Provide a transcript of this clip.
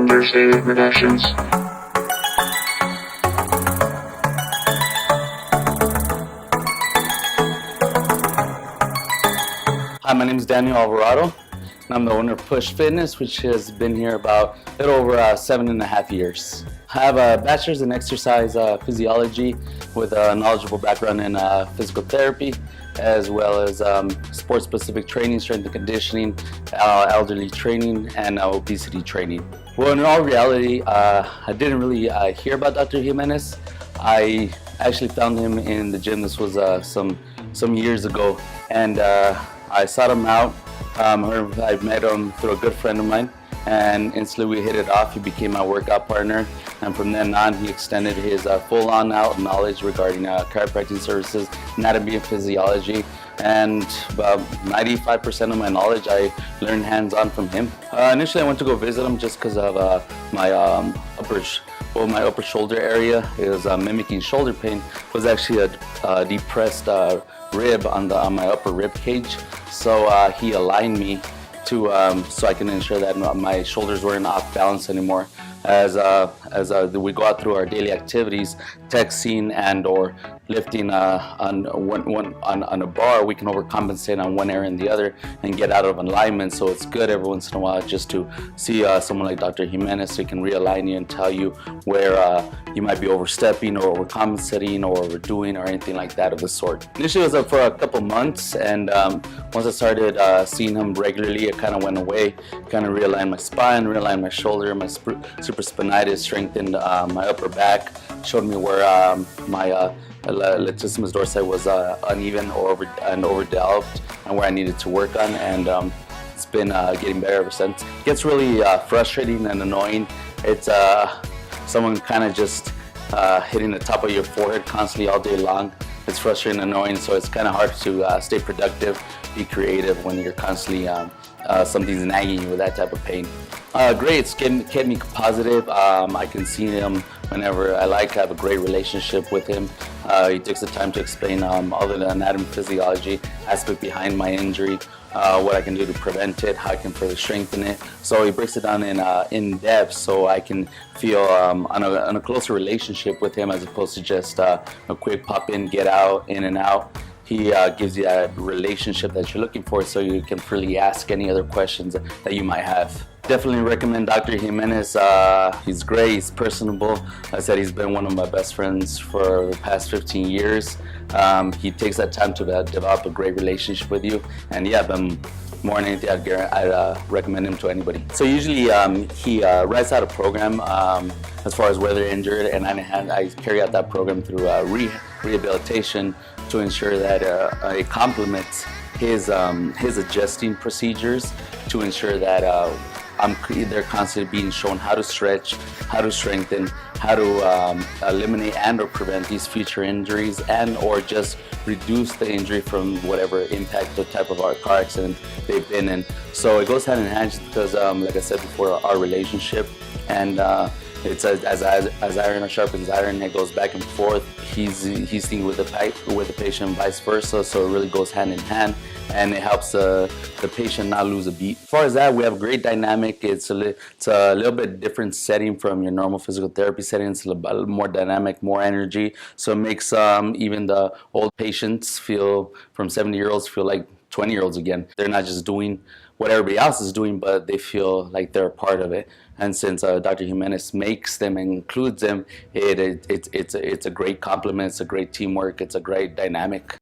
perform their favorite actions. Hi, my name is Daniel Alvarado, and I'm the owner of Push Fitness, which has been here about a little over 7.5 years. I have a bachelor's in exercise physiology with a knowledgeable background in physical therapy, as well as sport-specific training, strength and conditioning, elderly training, and obesity training. Well, in all reality, I didn't really hear about Dr. Jimenez. I actually found him in the gym. This was some years ago, and I sought him out. I met him through a good friend of mine, and instantly we hit it off. He became my workout partner, and from then on he extended his full-on out knowledge regarding chiropractic services, anatomy and physiology, and about 95% of my knowledge I learned hands-on from him. Initially I went to go visit him just because of my upper shoulder area. It was mimicking shoulder pain. It was actually a depressed rib on my upper rib cage, so he aligned me to so I can ensure that my shoulders weren't off balance anymore. As we go out through our daily activities, texting and or lifting on a bar, we can overcompensate on one area and the other and get out of alignment. So it's good every once in a while just to see someone like Dr. Jimenez, so he can realign you and tell you where you might be overstepping or overcompensating or overdoing or anything like that of the sort. Initially it was for a couple months, and once I started seeing him regularly, it kind of went away. Kind of realigned my spine, realigned my shoulder, my supraspinatus, strengthened my upper back, showed me where my latissimus dorsi was uneven or overdeveloped, and where I needed to work on, and it's been getting better ever since. It gets really frustrating and annoying. It's someone kind of just hitting the top of your forehead constantly all day long. It's frustrating and annoying, so it's kind of hard to stay productive, be creative when you're constantly something's nagging you with that type of pain. Great, it's kept me positive. I can see him whenever I like. I have a great relationship with him. He takes the time to explain all the anatomy, physiology aspect behind my injury, what I can do to prevent it, how I can further strengthen it. So he breaks it down in depth, so I can feel on a closer relationship with him, as opposed to just a quick pop in, get out, in and out. He gives you that relationship that you're looking for, so you can freely ask any other questions that you might have. Definitely recommend Dr. Jimenez. He's great, he's personable. I said he's been one of my best friends for the past 15 years. He takes that time to develop a great relationship with you, and yeah, more than anything, I'd recommend him to anybody. So usually he writes out a program as far as where they're injured, and I carry out that program through rehabilitation to ensure that it complements his adjusting procedures, to ensure that they're constantly being shown how to stretch, how to strengthen, how to eliminate and or prevent these future injuries, and or just reduce the injury from whatever impact or type of car accident they've been in. So it goes hand in hand, just because, like I said before, our relationship, and it's as iron sharpens iron. It goes back and forth. He's seeing with the patient, vice versa. So it really goes hand in hand, and it helps the patient not lose a beat. As far as that, we have a great dynamic. It's a little bit different setting from your normal physical therapy setting. It's a little more dynamic, more energy. So it makes even the old patients feel, from 70-year-olds, feel like 20-year-olds again. They're not just doing what everybody else is doing, but they feel like they're a part of it. And since Dr. Jimenez makes them and includes them, it's a great compliment. It's a great teamwork. It's a great dynamic.